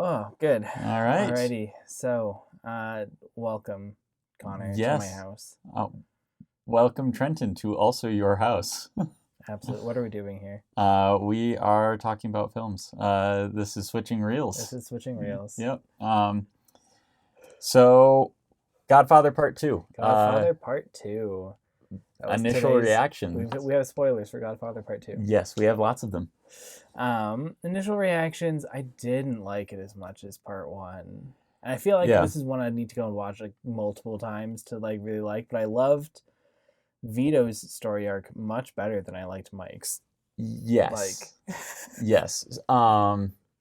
Oh, good. All right. Alrighty. So, welcome, Connor, to my Yes. house. Welcome, Trenton, to also your house. Absolutely. What are we doing here? We are talking about films. This is Switching Reels. This is Switching Reels. Yep. So, Godfather Part 2. Godfather Part 2. That was Initial reaction. We have spoilers for Godfather Part 2. Yes, we have lots of them. Initial reactions, I didn't like it as much as Part 1. And I feel like Yeah. this is one I need to go and watch like multiple times to like really like. But I loved Vito's story arc much better than I liked Mike's. Yes. Yes.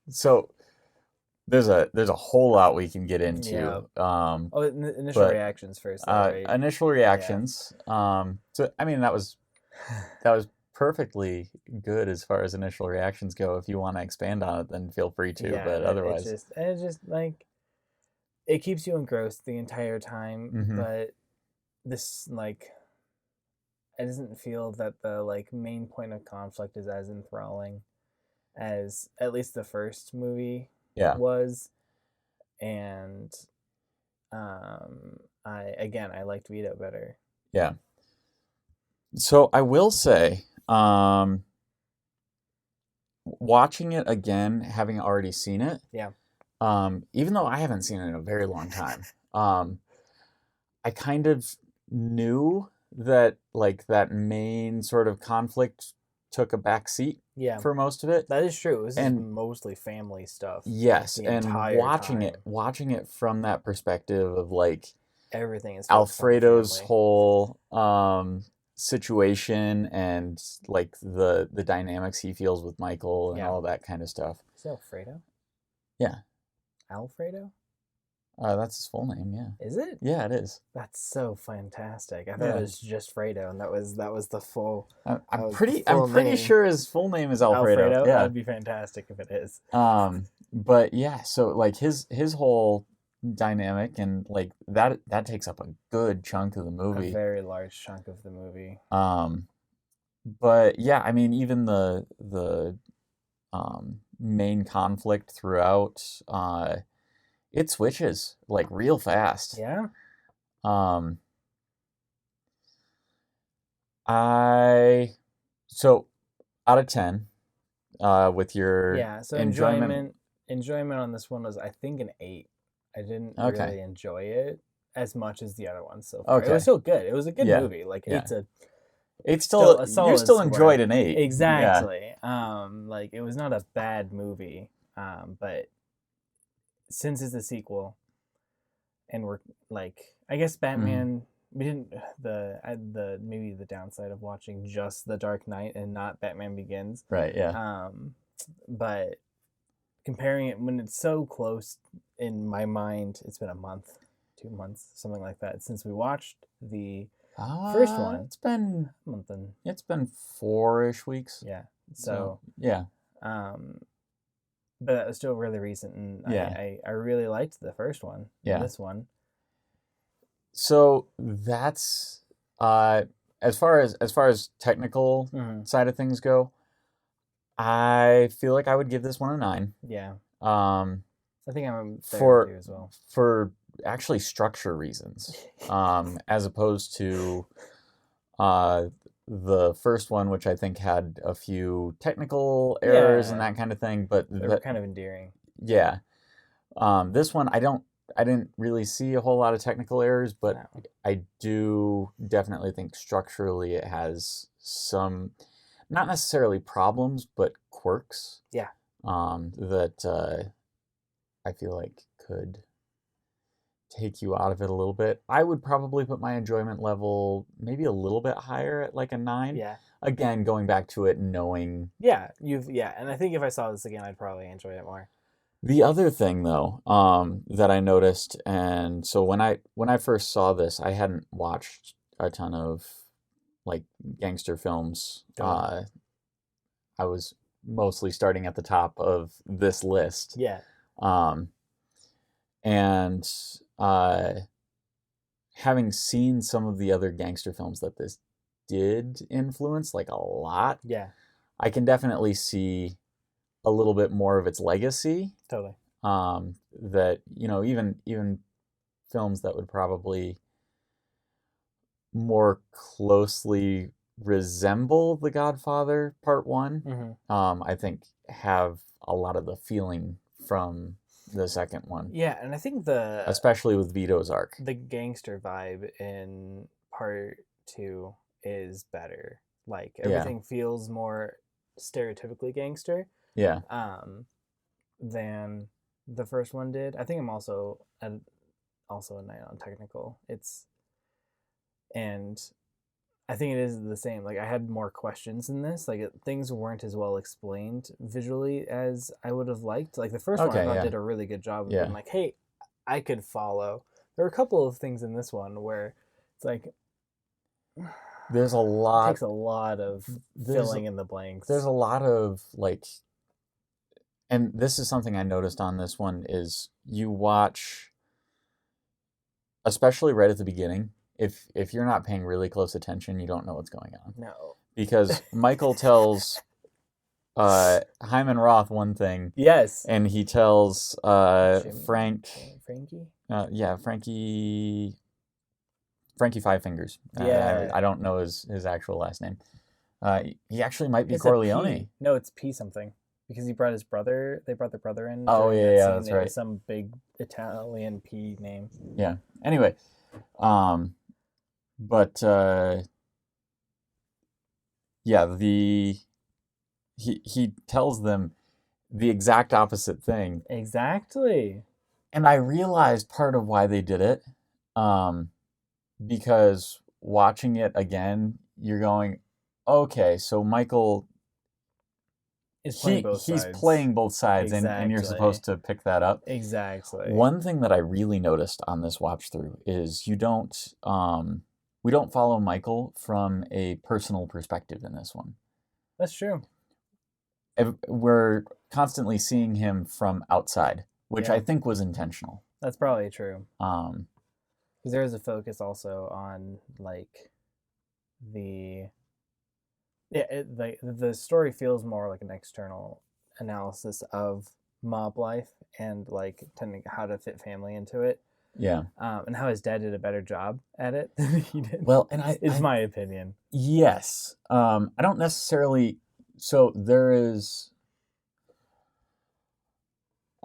So there's a whole lot we can get into. Yeah. Initial reactions first. Right? Initial reactions. Yeah. So I mean that was perfectly good as far as initial reactions go. If you want to expand on it, then feel free to. Yeah, but otherwise, it's just like it keeps you engrossed the entire time. Mm-hmm. But this like. It doesn't feel that the like main point of conflict is as enthralling as at least the first movie was. And I liked Vito better. Yeah. So I will say, watching it again, having already seen it, even though I haven't seen it in a very long time, I kind of knew that like that main sort of conflict took a back seat for most of it. That is true. It was mostly family stuff. Yes, and watching it from that perspective of like everything is Alfredo's whole situation and like the dynamics he feels with Michael and all that kind of stuff. Is it Alfredo? Yeah. Alfredo? That's his full name, yeah. Is it? Yeah, it is. That's so fantastic. I thought it was just Fredo, and that was the full. I'm pretty sure his full name is Alfredo. Yeah, that'd be fantastic if it is. But yeah, so like his whole dynamic and like that takes up a good chunk of the movie. A very large chunk of the movie. But yeah, I mean, even the main conflict throughout, it switches like real fast. Yeah. So out of 10, with your so enjoyment on this one was I think an 8. I didn't really enjoy it as much as the other ones so far. It was still good. It was a good movie. Like it's still a solid. You still enjoyed an 8. Exactly. Like it was not a bad movie. But since it's a sequel, and we're like, I guess Batman. We didn't maybe the downside of watching just The Dark Knight and not Batman Begins. Right. Yeah. But comparing it when it's so close in my mind, it's been a month, 2 months, something like that since we watched the first one. It's been a month and it's been 4-ish weeks. Yeah. So yeah. But that was still really recent, and I really liked the first one. Yeah. This one. So that's as far as technical side of things go, I feel like I would give this one a 9. Yeah. I think I'm there with you as well. For actually structure reasons, as opposed to the first one, which I think had a few technical errors and that kind of thing, but they were kind of endearing. Yeah. This one, I didn't really see a whole lot of technical errors, but I do definitely think structurally it has some, not necessarily problems, but quirks. Yeah. That I feel like could take you out of it a little bit. I would probably put my enjoyment level maybe a little bit higher at like a 9. Yeah. Again, going back to it, knowing. Yeah, and I think if I saw this again, I'd probably enjoy it more. The other thing, though, that I noticed, and so when I first saw this, I hadn't watched a ton of like gangster films. I was mostly starting at the top of this list. Yeah. And having seen some of the other gangster films that this did influence, like a lot, yeah, I can definitely see a little bit more of its legacy. Totally. that, even films that would probably more closely resemble The Godfather Part 1, I think have a lot of the feeling from the second one. Yeah, and I think especially with Vito's arc. The gangster vibe in Part 2 is better. Like, everything feels more stereotypically gangster. Yeah. Than the first one did. I think I'm also a night on technical. And I think it is the same. Like, I had more questions in this. Like, things weren't as well explained visually as I would have liked. Like, the first one I thought did a really good job of being like, hey, I could follow. There were a couple of things in this one where it's like, there's a lot. It takes a lot of filling in the blanks. There's a lot of, like, and this is something I noticed on this one, is you watch, especially right at the beginning, if you're not paying really close attention, you don't know what's going on. No. Because Michael tells Hyman Roth one thing. Yes. And he tells Frankie? Frankie Five Fingers. Yeah. I don't know his actual last name. He actually might be Corleone. No, it's P something. Because he brought his brother. They brought their brother in. Oh, yeah, that's right. Some big Italian P name. Yeah. Anyway, but yeah, he tells them the exact opposite thing. Exactly. And I realized part of why they did it, because watching it again, you're going, okay, so Michael, he's playing both sides. Exactly. and you're supposed to pick that up. Exactly. One thing that I really noticed on this watch through is we don't follow Michael from a personal perspective in this one. That's true. We're constantly seeing him from outside, which I think was intentional. That's probably true. Because there is a focus also on, like, the story feels more like an external analysis of mob life and, like, how to fit family into it. Yeah. And how his dad did a better job at it than he did. Well, and it's my opinion. Yes. I don't necessarily. So there is.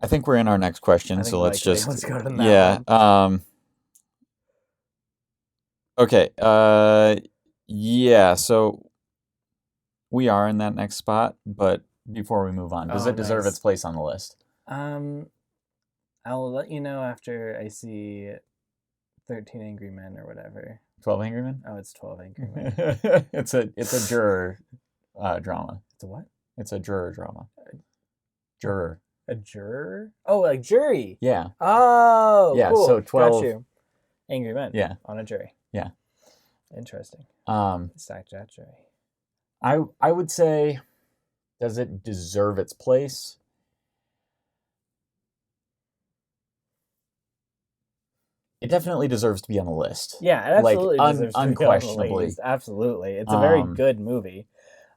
I think we're in our next question, so let's go to that one. Okay. Yeah. So we are in that next spot, but before we move on, does it deserve its place on the list? I'll let you know after I see 13 Angry Men or whatever. 12 Angry Men? Oh, it's 12 Angry Men. It's a juror drama. It's a what? It's a juror drama. Juror. A juror? Oh, like jury. Yeah. Oh, yeah. Cool. So 12 Got you. Angry Men. Yeah. On a jury. Yeah. Interesting. Stacked that jury. I would say, does it deserve its place? It definitely deserves to be on the list. Yeah, it absolutely deserves to unquestionably. Be on the list. Absolutely. It's a very good movie.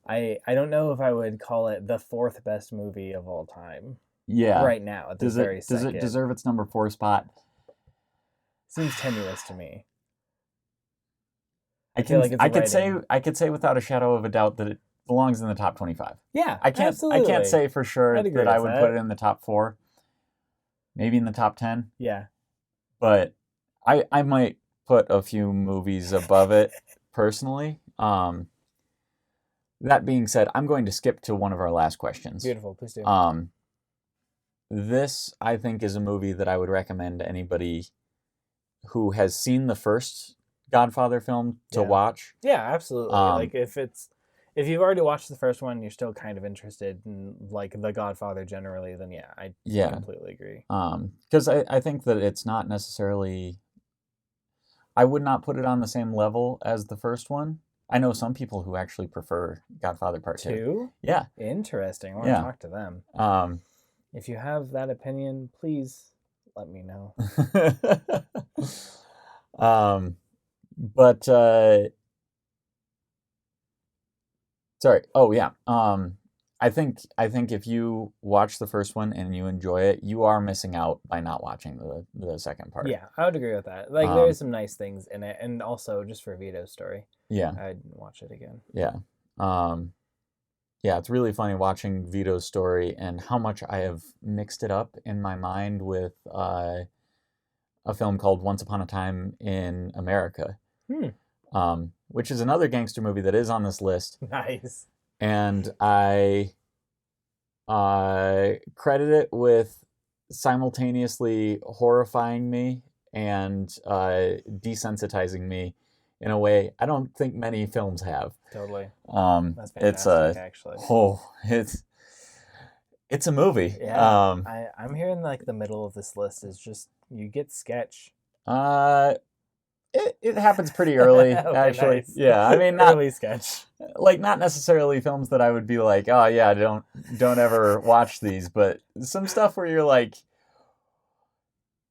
I don't know if I would call it the fourth best movie of all time. Yeah. Right now, at this very second. Does it deserve its number 4 spot? Seems tenuous to me. I could say without a shadow of a doubt that it belongs in the top 25. Yeah, absolutely. I can't say for sure that I would put it in the top 4. Maybe in the top 10. Yeah. But I might put a few movies above it personally. That being said, I'm going to skip to one of our last questions. Beautiful, please do. This, I think, is a movie that I would recommend to anybody who has seen the first Godfather film to watch. Yeah, absolutely. Like, if you've already watched the first one, you're still kind of interested in, like, The Godfather generally, then I completely agree. Because I think that it's not necessarily. I would not put it on the same level as the first one. I know some people who actually prefer Godfather Part 2. Yeah. Interesting. I want to talk to them. If you have that opinion, please let me know. But sorry. Oh yeah. I think if you watch the first one and you enjoy it, you are missing out by not watching the second part. Yeah, I would agree with that. Like, there's some nice things in it, and also just for Vito's story. Yeah. I'd watch it again. Yeah. Yeah, it's really funny watching Vito's story and how much I have mixed it up in my mind with a film called Once Upon a Time in America, which is another gangster movie that is on this list. Nice. And I credit it with simultaneously horrifying me and desensitizing me in a way I don't think many films have. Totally. That's fantastic, actually. It's a movie. Yeah. I'm hearing like the middle of this list is just you get sketch. It happens pretty early, okay, actually. Nice. Yeah, I mean, not early sketch. Like, not necessarily films that I would be like, oh yeah, don't ever watch these, but some stuff where you're like,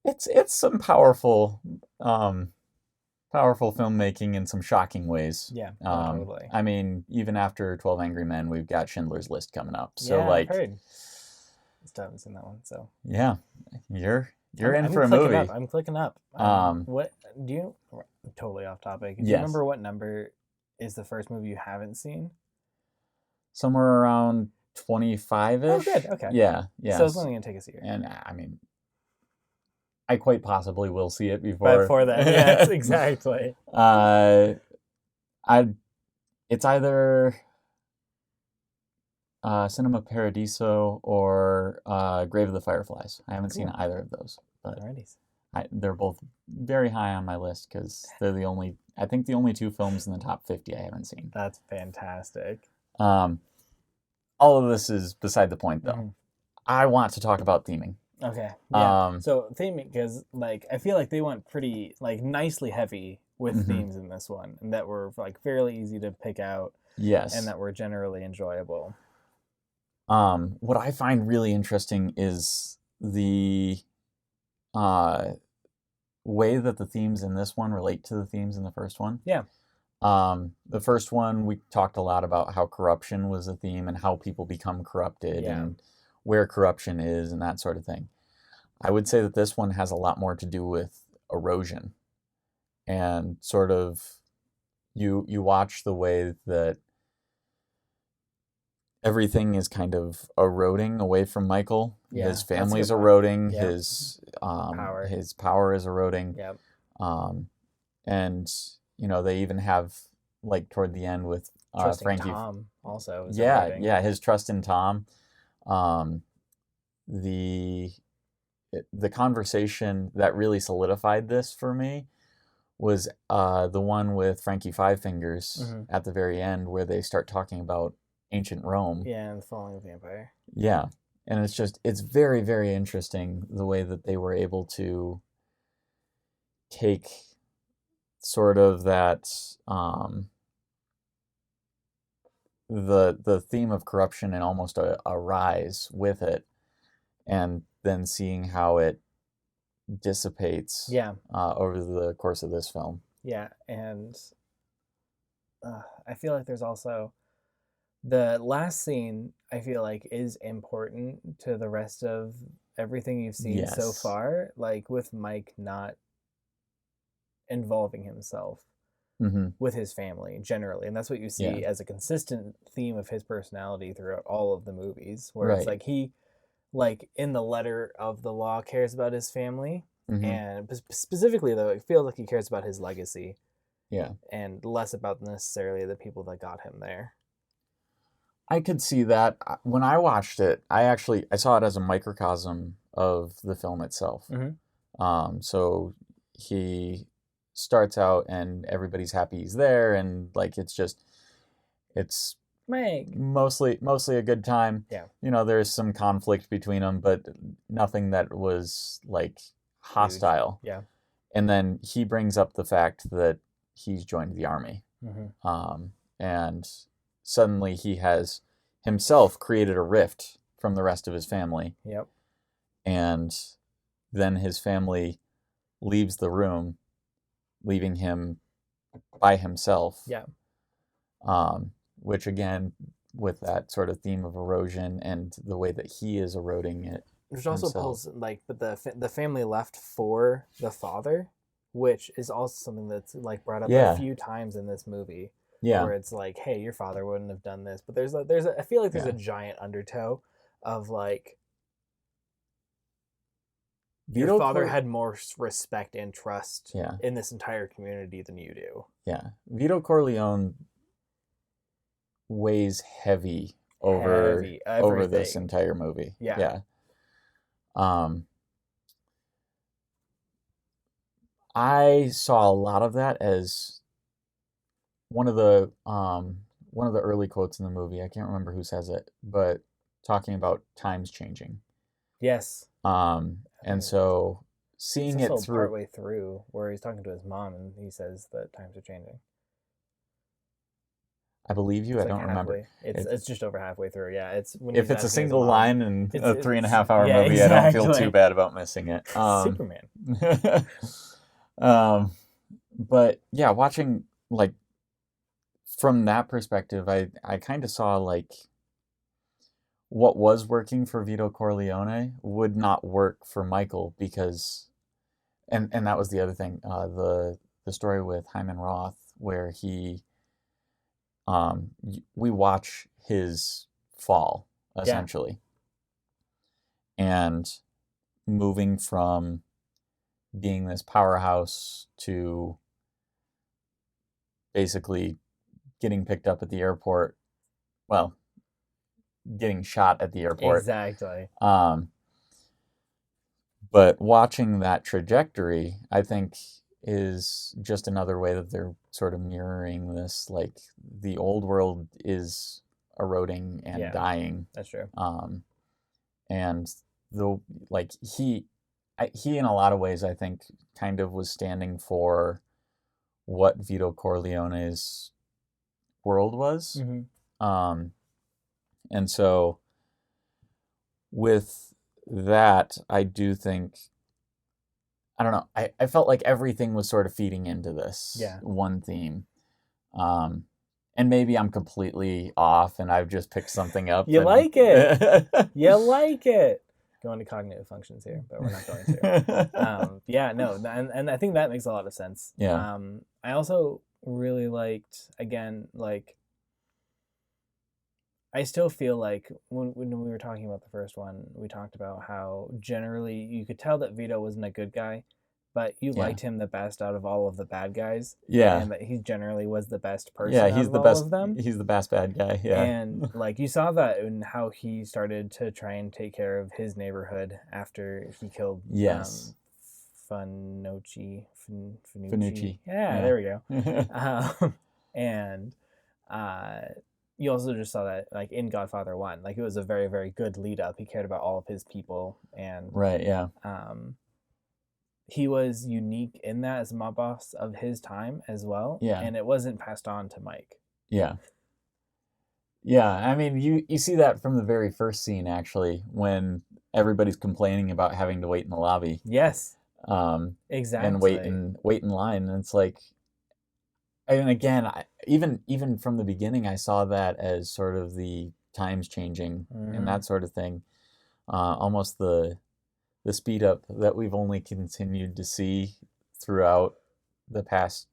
it's some powerful filmmaking in some shocking ways. Yeah, totally. I mean, even after 12 Angry Men, we've got Schindler's List coming up. So yeah, like, I've heard. Still haven't seen that one, so yeah, you're in for a movie. I'm clicking up. What do you? Totally off topic. Do you remember what number is the first movie you haven't seen? Somewhere around 25-ish. Oh, good. Okay. Yeah. So it's only gonna take us a year. And I mean, I quite possibly will see it before then. Yes, exactly. It's either Cinema Paradiso or Grave of the Fireflies. I haven't seen either of those, but they're both very high on my list because they're the only two films in the top 50 I haven't seen. That's fantastic. All of this is beside the point, though. Mm-hmm. I want to talk about theming. Okay. Yeah. So theming, because like I feel like they went pretty like nicely heavy with themes in this one, and that were like fairly easy to pick out. Yes. And that were generally enjoyable. What I find really interesting is the way that the themes in this one relate to the themes in the first one. Yeah. The first one, we talked a lot about how corruption was a theme and how people become corrupted and where corruption is and that sort of thing. I would say that this one has a lot more to do with erosion and sort of you watch the way that everything is kind of eroding away from Michael. Yeah, his family's eroding. Yep. His power is eroding. Yep. And they even have like toward the end with Frankie. Tom also. Eroding. His trust in Tom. The conversation that really solidified this for me was the one with Frankie Five Fingers at the very end, where they start talking about ancient Rome. Yeah, and the falling of the empire. Yeah, and it's very, very interesting the way that they were able to take sort of that the theme of corruption and almost a rise with it, and then seeing how it dissipates over the course of this film. Yeah, and I feel like there's also the last scene, I feel like, is important to the rest of everything you've seen so far, like with Mike not involving himself with his family generally. And that's what you see as a consistent theme of his personality throughout all of the movies, where it's like he, like in the letter of the law, cares about his family. And specifically, though, it feels like he cares about his legacy. Yeah. And less about necessarily the people that got him there. I could see that. When I watched it, I saw it as a microcosm of the film itself. So he starts out and everybody's happy he's there, and like it's Meg. mostly a good time. Yeah. There's some conflict between them, but nothing that was like hostile. Yeah. And then he brings up the fact that he's joined the army. And suddenly he has himself created a rift from the rest of his family. Yep. And then his family leaves the room, leaving him by himself. Yeah. Which again with that sort of theme of erosion and the way that he is eroding it. Which also pulls, like, but the family left for the father, which is also something that's, like, brought up a few times in this movie. Yeah. Where it's like, hey, your father wouldn't have done this. But I feel like there's a giant undertow of, like, your father had more respect and trust in this entire community than you do. Yeah. Vito Corleone weighs heavy over this entire movie. Yeah. I saw a lot of that as one of the early quotes in the movie. I can't remember who says it, but talking about times changing. Yes. And so seeing it through partway through where he's talking to his mom and he says that times are changing. I believe you. I don't remember. It's just over halfway through. Yeah, if it's a single line in a 3.5 hour movie, exactly. I don't feel too bad about missing it. Superman. But yeah, watching, like, from that perspective, I kind of saw, like, what was working for Vito Corleone would not work for Michael because, and that was the other thing, the story with Hyman Roth where he. We watch his fall, essentially. And moving from being this powerhouse to basically getting picked up at the airport. Well, getting shot at the airport. Exactly. But watching that trajectory, I think, is just another way that they're sort of mirroring this, like, the old world is eroding and dying. That's true. And he in a lot of ways, I think, kind of was standing for what Vito Corleone's world was. Mm-hmm. And so with that, I do think, I don't know, I felt like everything was sort of feeding into this one theme. And maybe I'm completely off and I've just picked something up. Like it. You like it. Going to cognitive functions here, but we're not going to. And I think that makes a lot of sense. Yeah. I also really liked, again, like, I still feel like when we were talking about the first one, we talked about how generally you could tell that Vito wasn't a good guy, but you liked him the best out of all of the bad guys. Yeah. And that he generally was the best person he's the best of them. He's the best bad guy. Yeah. And, like, you saw that in how he started to try and take care of his neighborhood after he killed Fanucci. Yeah, there we go. And you also just saw that, like, in Godfather 1. Like, it was a very, very good lead up. He cared about all of his people. And right, yeah. He was unique in that as mob boss of his time as well. Yeah. And it wasn't passed on to Mike. Yeah. Yeah, I mean, you see that from the very first scene, actually, when everybody's complaining about having to wait in the lobby. Yes. Exactly. And wait in line. And it's like, and again, even from the beginning, I saw that as sort of the times changing and that sort of thing. Almost the speed up that we've only continued to see throughout the past.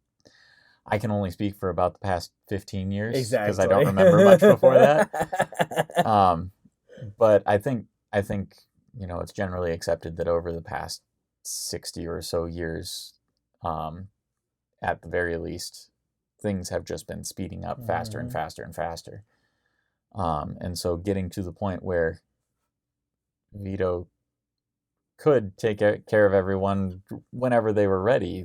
I can only speak for about the past 15 years. Exactly. Because I don't remember much before that. But I think, it's generally accepted that over the past 60 or so years, at the very least, things have just been speeding up faster and faster and faster. And so getting to the point where Vito could take care of everyone whenever they were ready.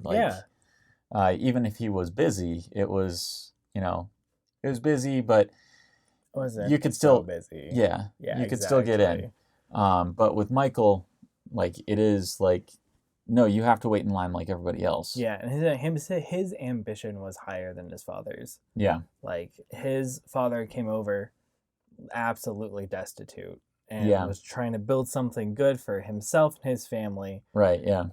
Even if he was busy, it was busy, but wasn't you could still busy. Yeah, you could still get in. But with Michael, like, it is like, no, you have to wait in line like everybody else. Yeah, and his ambition was higher than his father's. Yeah. Like, his father came over absolutely destitute and was trying to build something good for himself and his family. Right, yeah.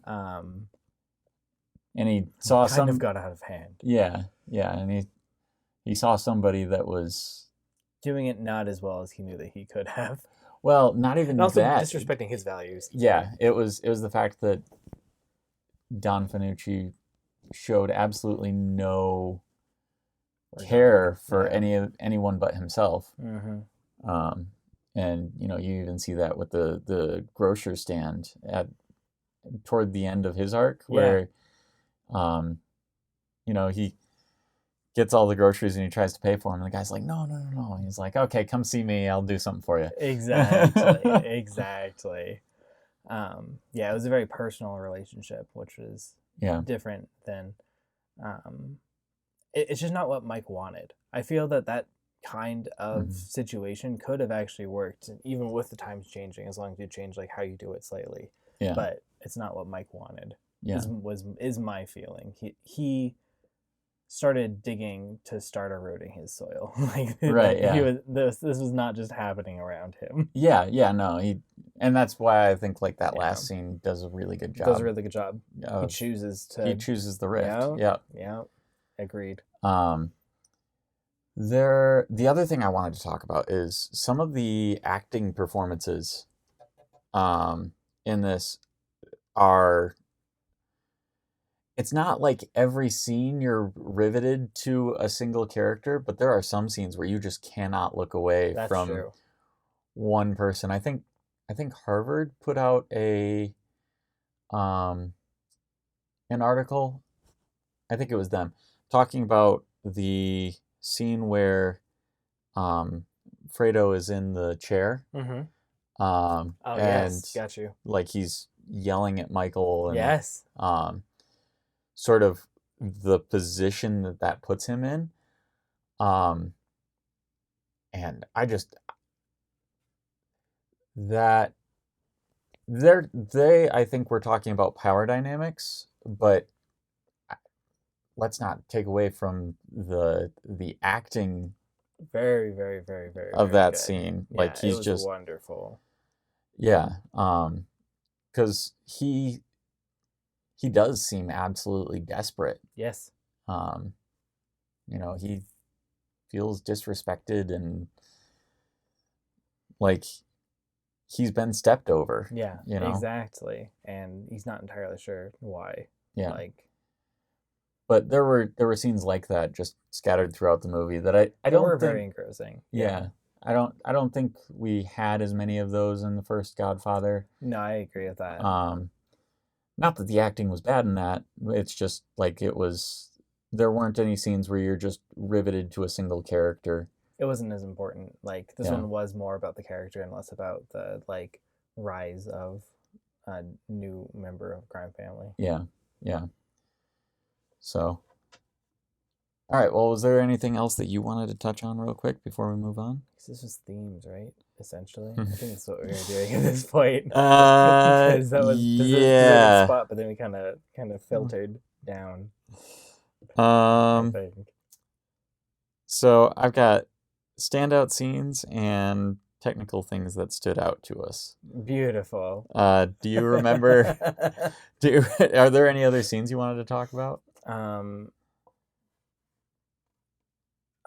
And he saw kind of got out of hand. Yeah, yeah, and he saw somebody that was doing it not as well as he knew that he could have. Well, not even and also that. disrespecting his values. Yeah, it was the fact that Don Fanucci showed absolutely no care for anyone but himself. Mm-hmm. And you even see that with the grocer stand toward the end of his arc, where he gets all the groceries and he tries to pay for them, and the guy's like, no. And he's like, okay, come see me, I'll do something for you. Exactly. It was a very personal relationship, which was different than it's just not what Mike wanted. I feel that kind of situation could have actually worked, even with the times changing, as long as you change like how you do it slightly. Yeah. But it's not what Mike wanted. Yeah. Is my feeling. He started digging to start eroding his soil. Right. Yeah. This was not just happening around him. Yeah. No. And that's why I think like that last scene does a really good job. He chooses the rift. Yeah. Agreed. The other thing I wanted to talk about is some of the acting performances in this are, it's not like every scene you're riveted to a single character, but there are some scenes where you just cannot look away from one person. I think Harvard put out an article, I think it was them, talking about the scene where Fredo is in the chair. Mm-hmm. Yes, got you. Like he's yelling at Michael. And, yes. Sort of the position that puts him in. And I just I think we're talking about power dynamics, but let's not take away from the acting very, very, very, very of that good scene. Yeah, like he's just wonderful. Yeah. Because he does seem absolutely desperate. Yes. He feels disrespected and like he's been stepped over. Yeah, exactly. And he's not entirely sure why. Yeah. But there were scenes like that just scattered throughout the movie that I don't think very engrossing. Yeah. I don't think we had as many of those in the first Godfather. No, I agree with that. Not that the acting was bad in that. It's just like there weren't any scenes where you're just riveted to a single character. It wasn't as important. Like this one was more about the character and less about the like rise of a new member of crime family. Yeah. So, all right. Well, was there anything else that you wanted to touch on real quick before we move on? This is themes, right? Essentially, I think that's what we're doing at this point. That was the spot, but then we kind of filtered down. I think. So I've got standout scenes and technical things that stood out to us. Beautiful. Do you remember? Are there any other scenes you wanted to talk about?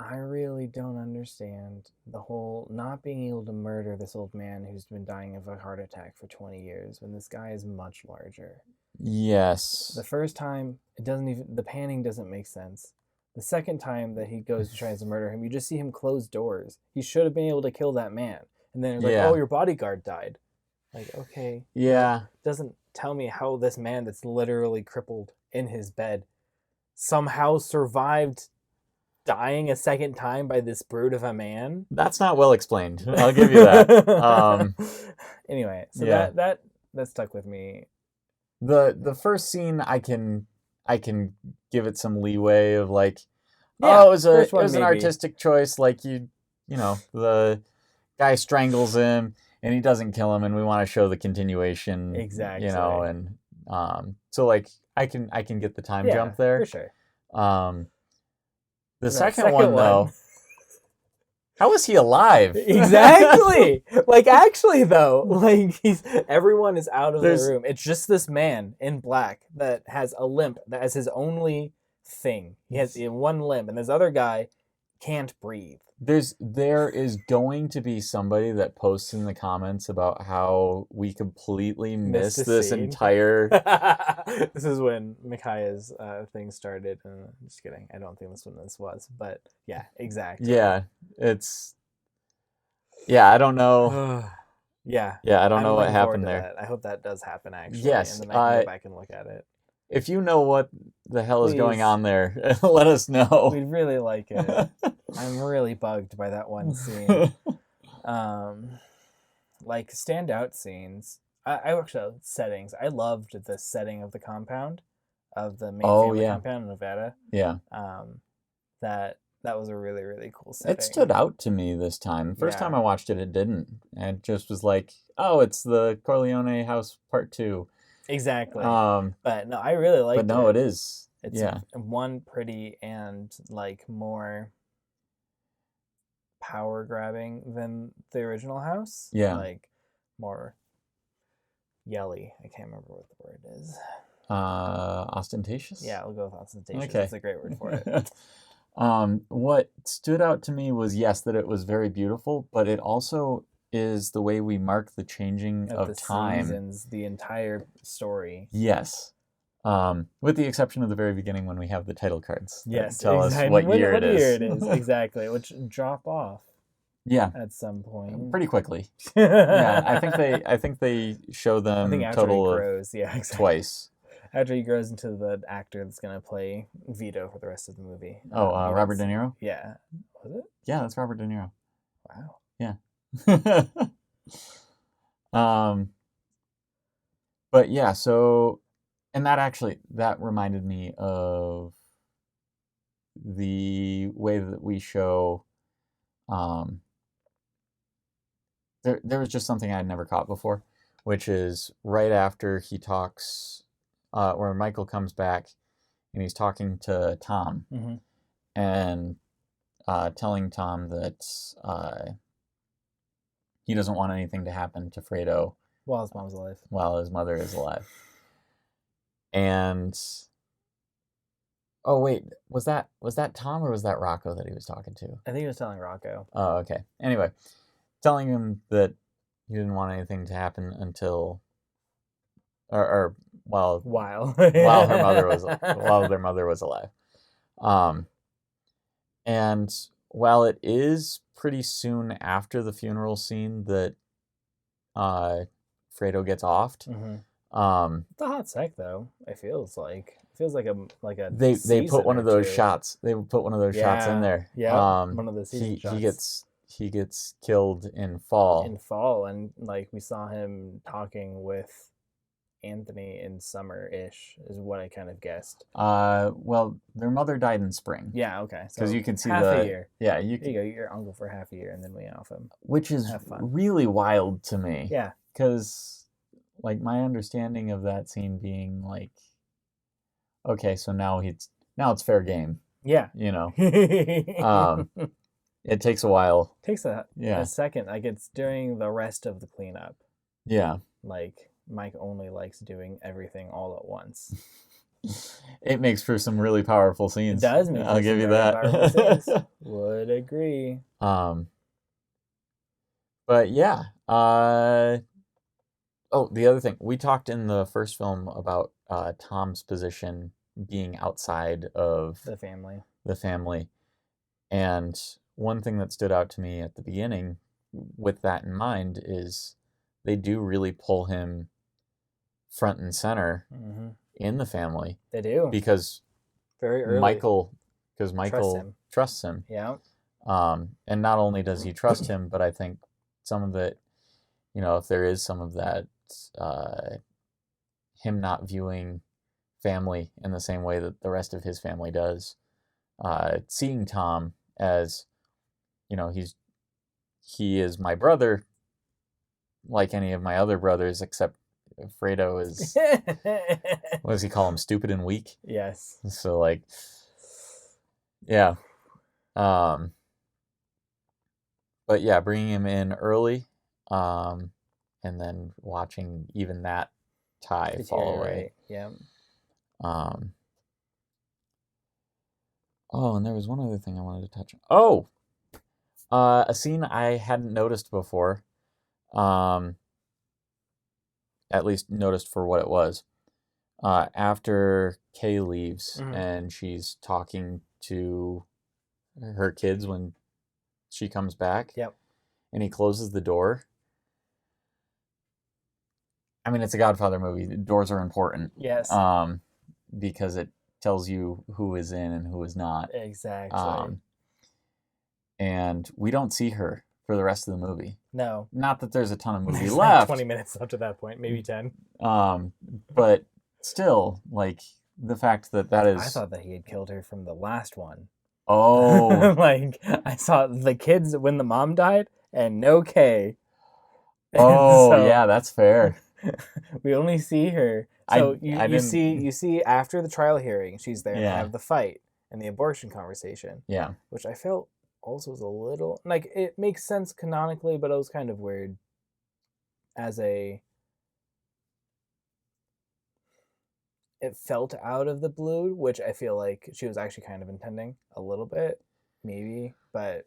I really don't understand the whole not being able to murder this old man who's been dying of a heart attack for 20 years when this guy is much larger. Yes. The first time, the panning doesn't make sense. The second time that he goes to try to murder him, you just see him close doors. He should have been able to kill that man. And then it's like, oh, your bodyguard died. Like, okay. Yeah. Doesn't tell me how this man that's literally crippled in his bed somehow survived dying a second time by this brute of a man. That's not well explained. I'll give you that. Anyway, so that stuck with me. The first scene, I can give it some leeway of like, it was an artistic choice. Like the guy strangles him and he doesn't kill him, and we want to show the continuation. Exactly. And so like I can get the time jump there for sure. The second one though, how is he alive? Exactly. Like actually though, like everyone is out of the room. It's just this man in black that has a limp, that has his only thing. He has one limp, and this other guy can't breathe. There is going to be somebody that posts in the comments about how we completely missed this entire. This is when Micaiah's thing started. Just kidding. I don't think this one this was, but yeah, exactly. Yeah, it's. Yeah, I don't know. Yeah, I don't know what happened there. That. I hope that does happen actually. Yes, and then I can go back and look at it. If you know what the hell is going on there, let us know. We'd really like it. I'm really bugged by that one scene. Like standout scenes. I actually settings. I loved the setting of the compound, of the main family compound in Nevada. Yeah. That was a really, really cool setting. It stood out to me this time. First time I watched it, it didn't. And it just was like, oh, it's the Corleone house part 2. Exactly. But no, I really liked it. But no, it is. It's one pretty and like more power grabbing than the original house. Yeah. Like more yelly. I can't remember what the word is. Ostentatious? Yeah, I'll go with ostentatious. Okay. That's a great word for it. What stood out to me was, yes, that it was very beautiful, but it also is the way we mark the changing of time. Seasons, the entire story. Yes. With the exception of the very beginning when we have the title cards. Yes, tell us what year it is. What year it is, exactly. Which drop off. Yeah. At some point. Pretty quickly. Yeah, I think they show them total grows, exactly. Twice. After he grows into the actor that's going to play Vito for the rest of the movie. Robert De Niro? Yeah. Was it? Yeah, that's Robert De Niro. Wow. Yeah. But yeah, so, and that reminded me of the way that we show, there was just something I'd never caught before, which is right after he talks, where Michael comes back and he's talking to Tom, and telling Tom that he doesn't want anything to happen to Fredo while his mom's alive. While his mother is alive. And oh wait, was that Tom or was that Rocco that he was talking to? I think he was telling Rocco. Oh, okay. Anyway, telling him that he didn't want anything to happen until while their mother was alive. And while it is pretty soon after the funeral scene that Fredo gets offed, it's a hot sec though. It feels like a they put one of those shots. They put one of those shots in there. Yeah, one of the season shots. He gets killed in Fall. And like we saw him talking with Anthony in summer-ish is what I kind of guessed. Well, their mother died in spring. Yeah, okay. Because you can see half a year. Yeah, you go your uncle for half a year, and then we off him. Which is really wild to me. Yeah. Because, like, my understanding of that scene being like, okay, so now it's fair game. Yeah. You know. It takes a while. It takes a second. Like, it's during the rest of the cleanup. Yeah. Like, Mike only likes doing everything all at once. It makes for some really powerful scenes. It does make I'll give you that. Would agree. But yeah. The other thing. We talked in the first film about Tom's position being outside of the family. And one thing that stood out to me at the beginning with that in mind is they do really pull him front and center in the family. They do. Because very early. Michael trusts him. Yeah. And not only does he trust him, but I think some of it, if there is some of that, him not viewing family in the same way that the rest of his family does, seeing Tom as, he is my brother, like any of my other brothers, except Fredo is, what does he call him? Stupid and weak? Yes. So, like, yeah. But yeah, bringing him in early, and then watching even that tie fall away. Yeah. Oh, and there was one other thing I wanted to touch on. Oh, a scene I hadn't noticed before. At least noticed for what it was. After Kay leaves and she's talking to her kids when she comes back. Yep. And he closes the door. I mean, it's a Godfather movie. Doors are important. Yes. Because it tells you who is in and who is not. Exactly. And we don't see her for the rest of the movie. No. Not that there's a ton of movie left. 20 minutes up to that point, maybe 10. But still, like, the fact that is... I thought that he had killed her from the last one. Oh. Like, I saw the kids when the mom died, and no Kay. Oh, so, yeah, that's fair. We only see her. So you see after the trial hearing, she's there and they have the fight and the abortion conversation. Yeah. Which I felt also was a little like it makes sense canonically, but it was kind of weird it felt out of the blue, which I feel like she was actually kind of intending a little bit, maybe, but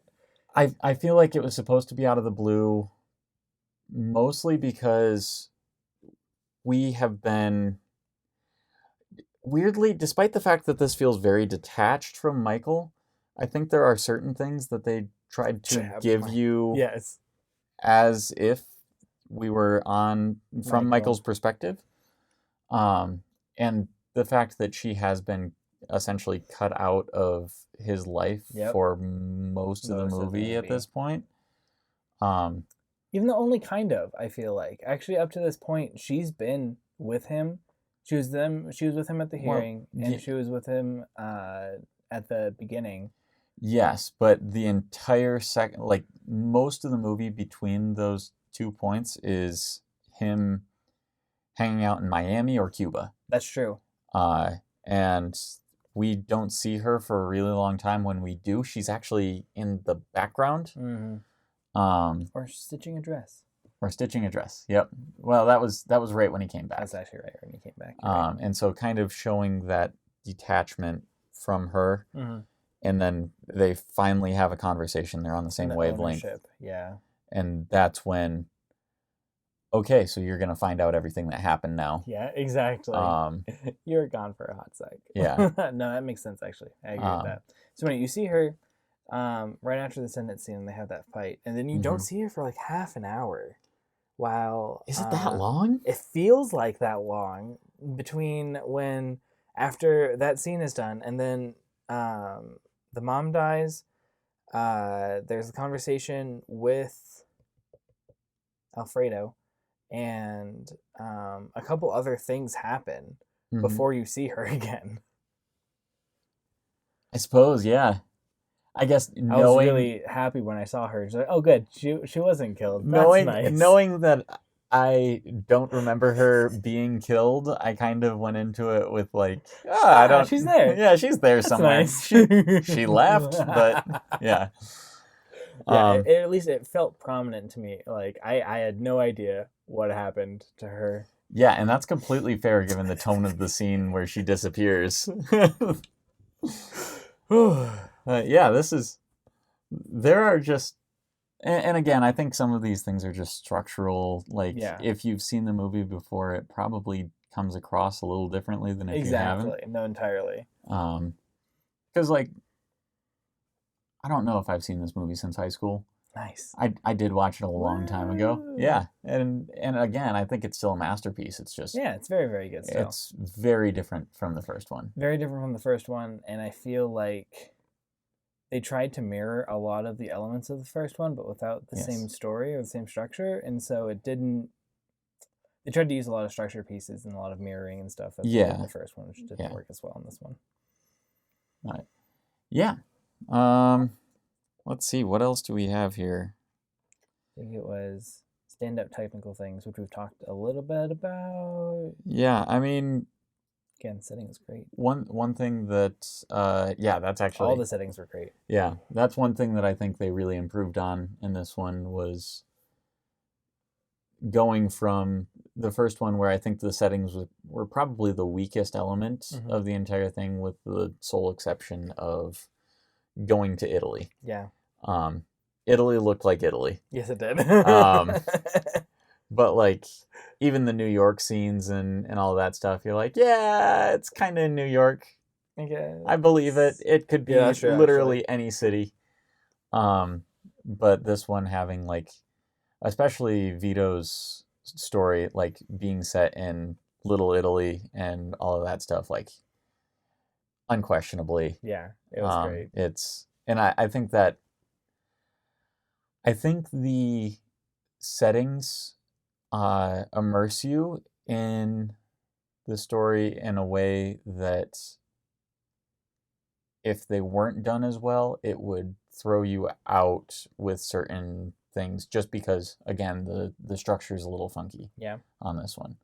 I feel like it was supposed to be out of the blue mostly because we have been weirdly, despite the fact that this feels very detached from Michael, I think there are certain things that they tried to give you as if we were from Michael's perspective. And the fact that she has been essentially cut out of his life for most of the movie at this point. Even though only kind of, I feel like. Actually, up to this point, she's been with him. She was with him at the hearing, and she was with him at the beginning. Yes, but the entire most of the movie between those 2 points is him hanging out in Miami or Cuba. That's true. And we don't see her for a really long time. When we do, she's actually in the background. Mm-hmm. Or stitching a dress. Yep. Well, that was right when he came back. That's actually right when he came back. Right. And so kind of showing that detachment from her, and then they finally have a conversation. They're on the same wavelength. Ownership. Yeah. And that's when, okay, so you're gonna find out everything that happened now. Yeah, exactly. You're gone for a hot sec. Yeah. No, that makes sense actually. I agree with that. So when you see her. Right after the sentence scene, they have that fight, and then you don't see her for like half an hour. Wow, is it that long? It feels like that long between when after that scene is done, and then the mom dies. There's a conversation with Alfredo, and a couple other things happen before you see her again. I suppose, yeah. I guess I was really happy when I saw her. She's like, oh, good. She wasn't killed. That's nice. Knowing that I don't remember her being killed, I kind of went into it with like, I don't. She's there. Yeah, she's there That's somewhere. Nice. She left, but yeah. At least it felt prominent to me. Like I had no idea what happened to her. Yeah, and that's completely fair given the tone of the scene where she disappears. There are just, and again, I think some of these things are just structural. Like, if you've seen the movie before, it probably comes across a little differently than if you haven't. Exactly. No, entirely. Because, like, I don't know if I've seen this movie since high school. Nice. I did watch it a long time ago. Yeah. And again, I think it's still a masterpiece. It's just... Yeah, it's very, very good still. It's very different from the first one. Very different from the first one, and I feel like they tried to mirror a lot of the elements of the first one, but without the same story or the same structure, and so it didn't... They tried to use a lot of structure pieces and a lot of mirroring and stuff in the first one, which didn't work as well in this one. Right. Yeah. Let's see, what else do we have here? I think it was stand-up technical things, which we've talked a little bit about. Yeah, I mean... Again, setting is great. One thing that, that's actually... All the settings were great. Yeah, that's one thing that I think they really improved on in this one was going from the first one where I think the settings were probably the weakest element of the entire thing, with the sole exception of going to Italy. Yeah. Italy looked like Italy. Yes, it did. But like even the New York scenes and all that stuff, you're like, yeah, it's kind of in New York. I believe it. It could be literally any city. But this one having like, especially Vito's story, like being set in Little Italy and all of that stuff, like unquestionably. Yeah, it was great. And I think the settings immerse you in the story in a way that if they weren't done as well, it would throw you out with certain things just because, again, the structure is a little funky on this one.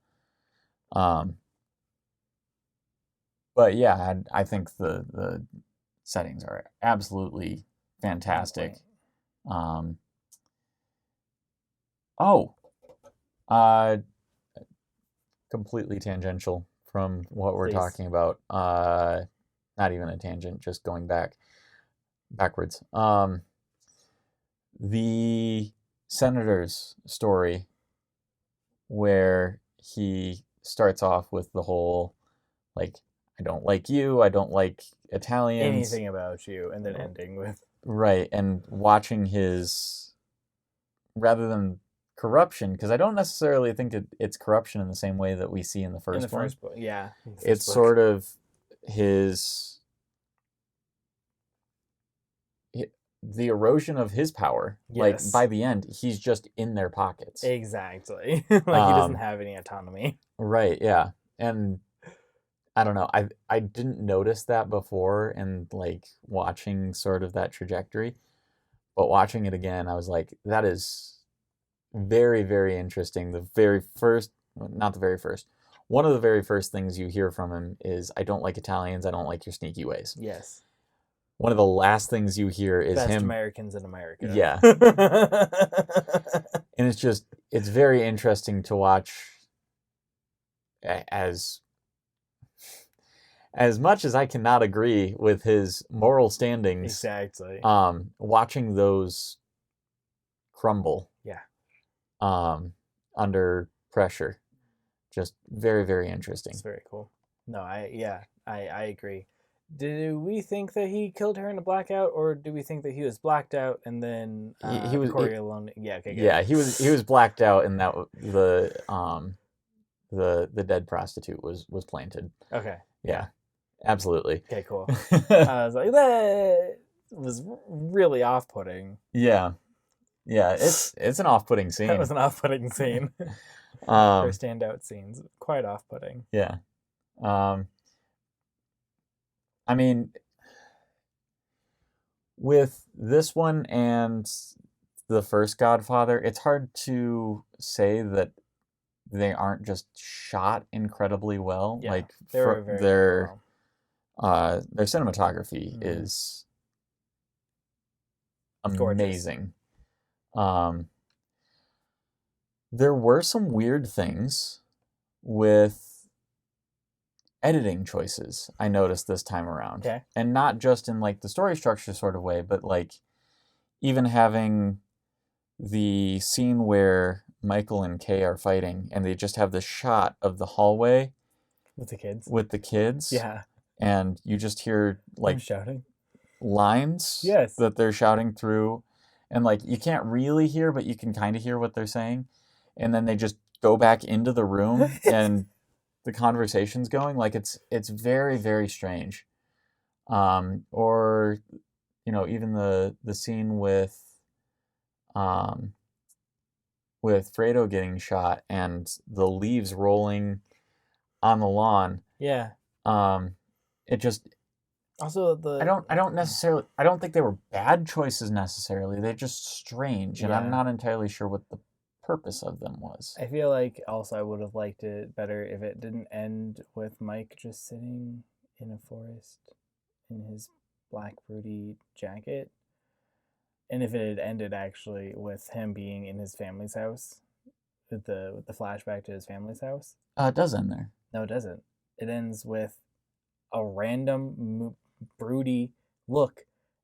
But yeah, I think the settings are absolutely fantastic. Completely tangential from what we're talking about. Not even a tangent, just going backwards. The senator's story, where he starts off with the whole, like, I don't like you, I don't like Italians. Anything about you, and then ending with... Right, and watching his, rather than corruption, because I don't necessarily think it's corruption in the same way that we see in the first one. Yeah. It's sort of his... the erosion of his power. Yes. Like, by the end, he's just in their pockets. Exactly. Like, he doesn't have any autonomy. Right, yeah. And I don't know, I didn't notice that before and like watching sort of that trajectory, but watching it again, I was like, that is very, very interesting. One of the very first things you hear from him is, I don't like Italians, I don't like your sneaky ways. Yes. One of the last things you hear is Best him... Americans in America. Yeah. And it's very interesting to watch as much as I cannot agree with his moral standings. Exactly. Watching those crumble. Yeah. Under pressure. Just very, very interesting. It's very cool. No, I agree. Do we think that he killed her in a blackout, or do we think that he was blacked out and then he was alone? Yeah, okay, good. Yeah, he was blacked out, and that the dead prostitute was planted. Okay. Yeah, absolutely. Okay, cool. I was like, that was really off-putting. Yeah, it's an off-putting scene. That was an off-putting scene. For standout scenes, quite off-putting. Yeah. I mean, with this one and the first Godfather, it's hard to say that they aren't just shot incredibly well. Yeah, like their cinematography is amazing. There were some weird things with editing choices I noticed this time around. Okay. And not just in like the story structure sort of way, but like even having the scene where Michael and Kay are fighting and they just have the shot of the hallway with the kids. Yeah. And you just hear like shouting lines that they're shouting through, and like you can't really hear, but you can kind of hear what they're saying. And then they just go back into the room and the conversation's going. Like it's very, very strange. Or, you know, even the scene with Fredo getting shot and the leaves rolling on the lawn. Yeah. It just also I don't think they were bad choices necessarily. They're just strange, and I'm not entirely sure what the purpose of them was. I feel like also I would have liked it better if it didn't end with Mike just sitting in a forest in his black broody jacket, and if it had ended actually with him being in his family's house, with the flashback to his family's house. It does end there. No, it doesn't. It ends with a random broody look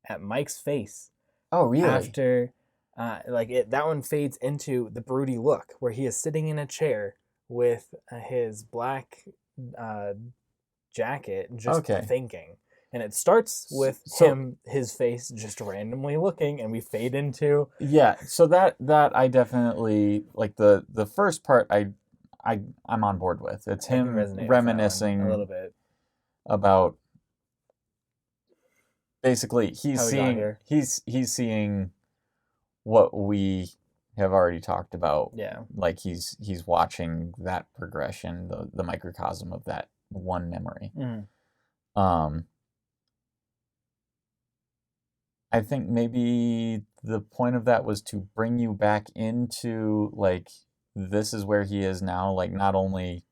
at Mike's face. Oh, really? After, that one fades into the broody look where he is sitting in a chair with his black jacket, just thinking. And it starts with his face just randomly looking, and we fade into. Yeah, so that I definitely like the first part. I'm on board with. It's him reminiscing a little bit about. Basically, he's seeing what we have already talked about. Yeah, like he's watching that progression, the microcosm of that one memory. Mm-hmm. I think maybe the point of that was to bring you back into, like, this is where he is now. Like, not only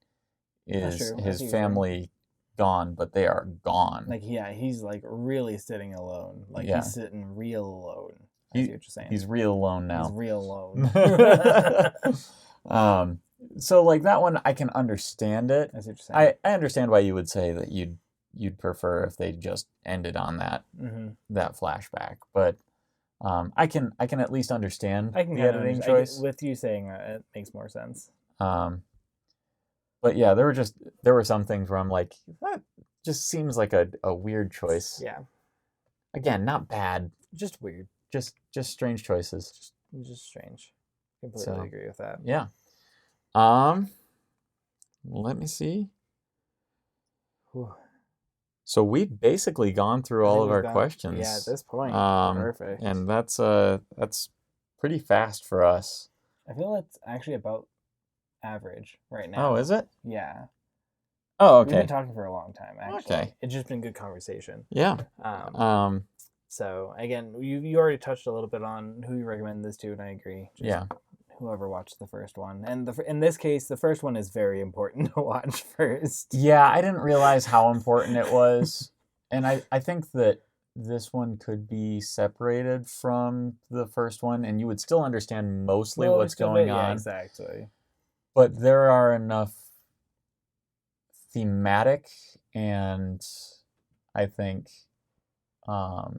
is his family gone, but they are gone. Like, yeah, he's, like, really sitting alone. Like, he's sitting real alone. I see what you're saying. He's real alone now. He's real alone. So, like, that one, I can understand it. I see what you're saying. I understand why you would say that you'd prefer if they just ended on that that flashback, but I can at least understand the editing choice. With you saying that, it makes more sense. But yeah, there were some things where I'm like, that just seems like a weird choice. Yeah. Again, not bad, just weird. Just strange choices. Just strange. Completely agree with that. Yeah. Let me see. Whew. So we've basically gone through all of our questions. Yeah, at this point. Perfect. And that's pretty fast for us. I feel it's actually about average right now. Oh, is it? Yeah. Oh, okay. We've been talking for a long time, actually. Okay. It's just been good conversation. Yeah. So again, you already touched a little bit on who you recommend this to, and I agree. Just whoever watched the first one. And in this case, the first one is very important to watch first. Yeah, I didn't realize how important it was. And I think that this one could be separated from the first one, and you would still understand mostly what's going on. Yeah, exactly. But there are enough thematic and, I think, I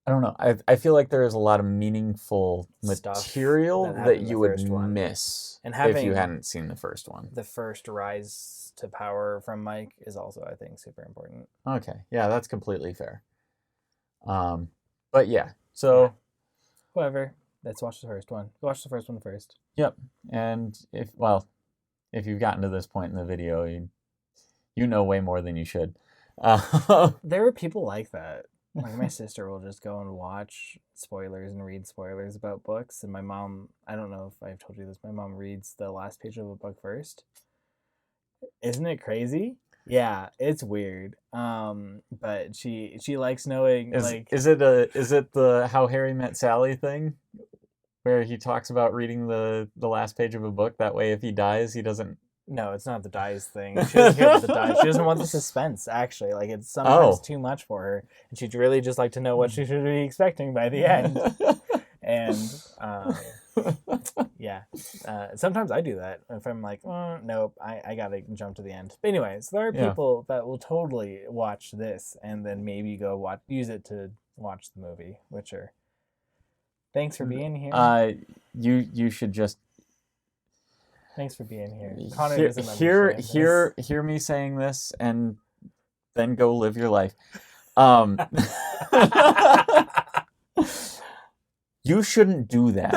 don't know. I feel like there is a lot of meaningful material that you would miss if you hadn't seen the first one. The first rise to power from Mike is also, I think, super important. Okay. Yeah, that's completely fair. But yeah, so... Whoever, let's watch the first one. Watch the first one first. Yep. And if you've gotten to this point in the video, you know way more than you should. There are people like that. Like, my sister will just go and watch spoilers and read spoilers about books. And my mom, I don't know if I've told you this, my mom reads the last page of a book first. Isn't it crazy? Yeah, it's weird. But she likes knowing, is it the How Harry Met Sally thing? Where he talks about reading the last page of a book, that way if he dies, he doesn't... No, it's not the dies thing. She doesn't care about the dies. She doesn't want the suspense, actually. Like, it's sometimes too much for her. And she'd really just like to know what she should be expecting by the end. And, yeah. Sometimes I do that. If I'm like, nope, I gotta jump to the end. But anyways, there are people that will totally watch this and then maybe use it to watch the movie, which are... Thanks for being here. You should just... Thanks for being here. Connor doesn't understand this. Hear me saying this, and then go live your life. You shouldn't do that.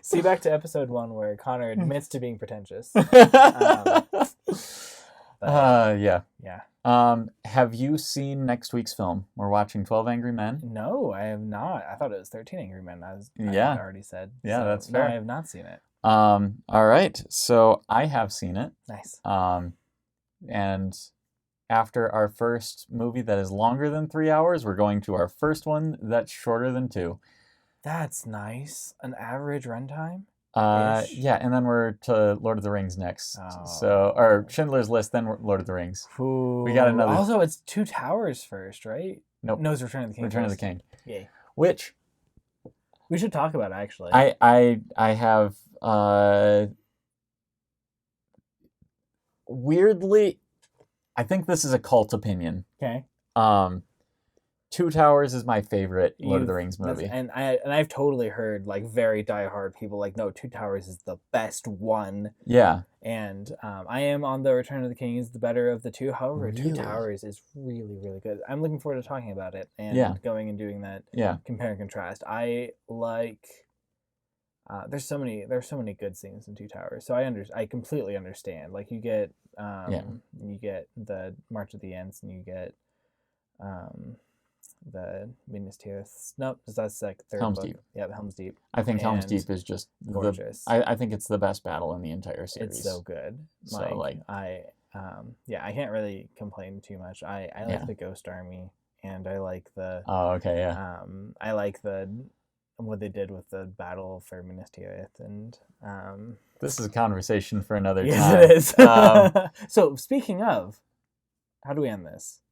See back to episode 1 where Connor admits to being pretentious. Yeah. Yeah. Have you seen next week's film? We're watching 12 Angry Men. No, I have not. I thought it was 13 Angry Men, as I already said. Yeah, that's fair. No, I have not seen it. All right. So I have seen it. Nice. And after our first movie that is longer than 3 hours, we're going to our first one that's shorter than 2. That's nice. An average runtime? Yeah, and then we're to Lord of the Rings next. Or Schindler's List, then Lord of the Rings. Ooh. We got another. Also, it's Two Towers first, right? Nope. No, it's Return of the King. Return of the King. Yay. Which we should talk about, actually. I have weirdly, I think this is a cult opinion. Okay. Two Towers is my favorite Lord of the Rings movie. And I've totally heard like very diehard people like, no, Two Towers is the best one. Yeah. And I am on the Return of the King is the better of the two. However, Really? Two Towers is really, really good. I'm looking forward to talking about it and going and doing that. Yeah. Compare and contrast. I like. There's so many good scenes in Two Towers. So I completely understand. Like you get the March of the Ents, and you get the Minas Tirith. Nope, that's like third Helm's book. Deep. Yeah, Helm's Deep. I think Helm's Deep is just gorgeous. I think it's the best battle in the entire series. It's so good. I can't really complain too much. I like the Ghost Army, and I like the I like what they did with the battle for Minas Tirith, and this is a conversation for another time. Yes, it is. So speaking of, how do we end this?